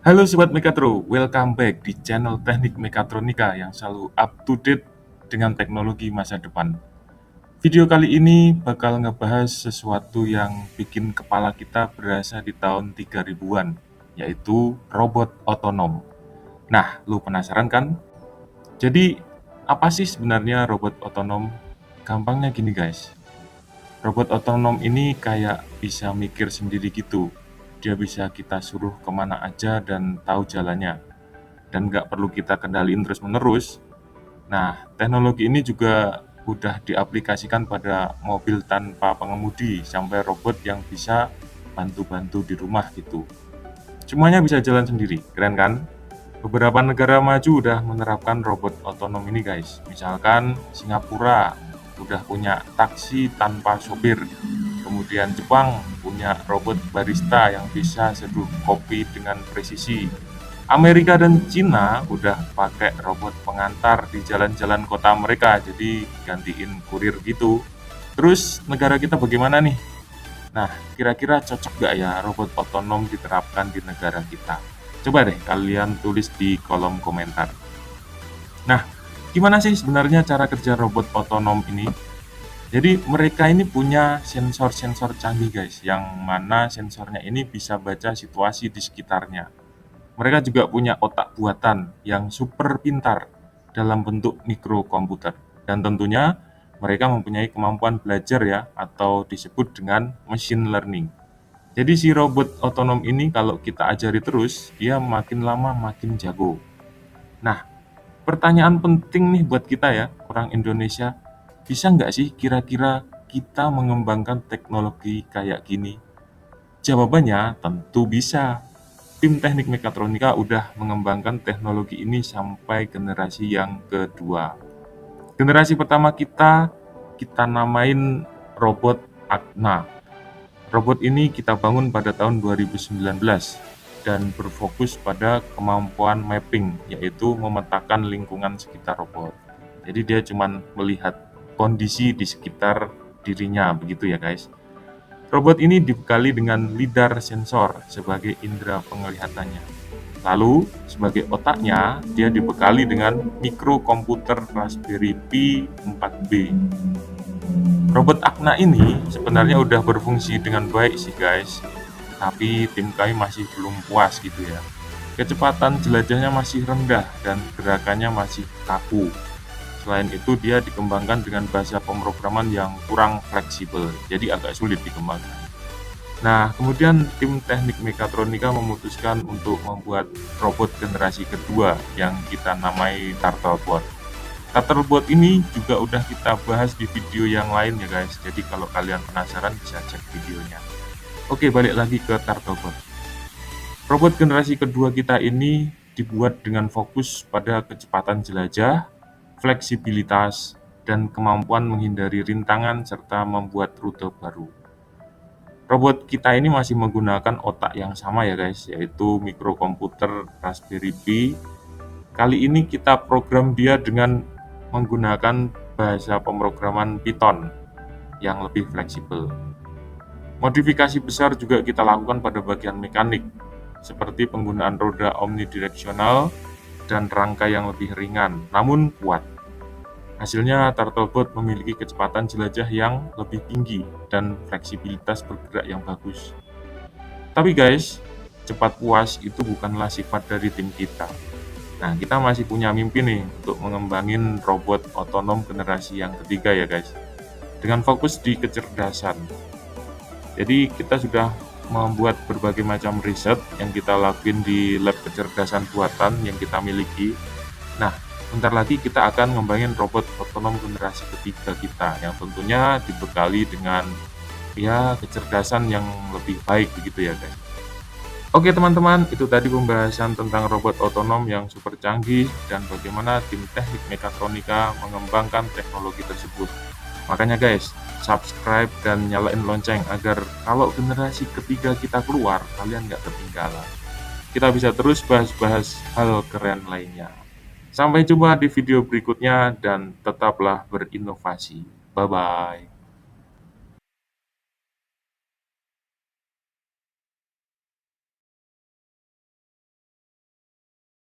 Halo Sobat Mekatro, welcome back di channel Teknik Mekatronika yang selalu up to date dengan teknologi masa depan. Video kali ini bakal ngebahas sesuatu yang bikin kepala kita berasa di tahun 3000-an, yaitu robot otonom. Nah, lu penasaran kan? Jadi, apa sih sebenarnya robot otonom? Gampangnya gini guys, robot otonom ini kayak bisa mikir sendiri gitu. Dia bisa kita suruh kemana aja dan tahu jalannya, dan nggak perlu kita kendaliin terus-menerus. Nah, teknologi ini juga udah diaplikasikan pada mobil tanpa pengemudi sampai robot yang bisa bantu-bantu di rumah gitu. Semuanya bisa jalan sendiri, keren kan? Beberapa negara maju udah menerapkan robot otonom ini guys. Misalkan Singapura udah punya taksi tanpa sopir. Kemudian Jepang punya robot barista yang bisa seduh kopi dengan presisi. Amerika dan Cina udah pakai robot pengantar di jalan-jalan kota mereka, jadi gantiin kurir gitu. Terus negara kita bagaimana nih? Nah, kira-kira cocok nggak ya robot otonom diterapkan di negara kita? Coba deh kalian tulis di kolom komentar. Nah, gimana sih sebenarnya cara kerja robot otonom ini? Jadi mereka ini punya sensor-sensor canggih guys, yang mana sensornya ini bisa baca situasi di sekitarnya. Mereka juga punya otak buatan yang super pintar dalam bentuk mikrokomputer. Dan tentunya mereka mempunyai kemampuan belajar ya, atau disebut dengan machine learning. Jadi si robot otonom ini kalau kita ajari terus, dia makin lama makin jago. Nah, pertanyaan penting nih buat kita ya, orang Indonesia, bisa nggak sih kira-kira kita mengembangkan teknologi kayak gini? Jawabannya tentu bisa. Tim teknik mekatronika udah mengembangkan teknologi ini sampai generasi yang kedua. Generasi pertama kita namain robot Agna. Robot ini kita bangun pada tahun 2019 dan berfokus pada kemampuan mapping, yaitu memetakan lingkungan sekitar robot. Jadi dia cuma melihat kondisi di sekitar dirinya, begitu ya guys. Robot ini dibekali dengan lidar sensor sebagai indera penglihatannya. Lalu, sebagai otaknya, dia dibekali dengan mikrokomputer Raspberry Pi 4B. Robot Agna ini sebenarnya udah berfungsi dengan baik sih guys, tapi tim kami masih belum puas gitu ya. Kecepatan jelajahnya masih rendah dan gerakannya masih kaku. Selain itu dia dikembangkan dengan bahasa pemrograman yang kurang fleksibel, jadi agak sulit dikembangkan. Nah, kemudian tim teknik mekatronika memutuskan untuk membuat robot generasi kedua yang kita namai Turtlebot. Turtlebot ini juga udah kita bahas di video yang lain ya guys, jadi kalau kalian penasaran bisa cek videonya. Oke, balik lagi ke Turtlebot. Robot generasi kedua kita ini dibuat dengan fokus pada kecepatan jelajah, fleksibilitas, dan kemampuan menghindari rintangan serta membuat rute baru. Robot kita ini masih menggunakan otak yang sama ya guys, yaitu mikrokomputer Raspberry Pi. Kali ini kita program dia dengan menggunakan bahasa pemrograman Python yang lebih fleksibel. Modifikasi besar juga kita lakukan pada bagian mekanik, seperti penggunaan roda omnidireksional dan rangka yang lebih ringan, namun kuat. Hasilnya, Turtlebot memiliki kecepatan jelajah yang lebih tinggi dan fleksibilitas bergerak yang bagus. Tapi guys, cepat puas itu bukanlah sifat dari tim kita. Nah, kita masih punya mimpi nih untuk mengembangin robot otonom generasi yang ketiga ya guys. Dengan fokus di kecerdasan. Jadi kita sudah membuat berbagai macam riset yang kita lakuin di lab kecerdasan buatan yang kita miliki. Nah, bentar lagi kita akan ngembangin robot otonom generasi ketiga kita yang tentunya dibekali dengan ya kecerdasan yang lebih baik begitu ya guys. Oke teman-teman, itu tadi pembahasan tentang robot otonom yang super canggih dan bagaimana tim teknik mekatronika mengembangkan teknologi tersebut. Makanya guys, subscribe dan nyalain lonceng agar kalau generasi ketiga kita keluar, kalian nggak ketinggalan. Kita bisa terus bahas-bahas hal keren lainnya. Sampai jumpa di video berikutnya dan tetaplah berinovasi. Bye-bye.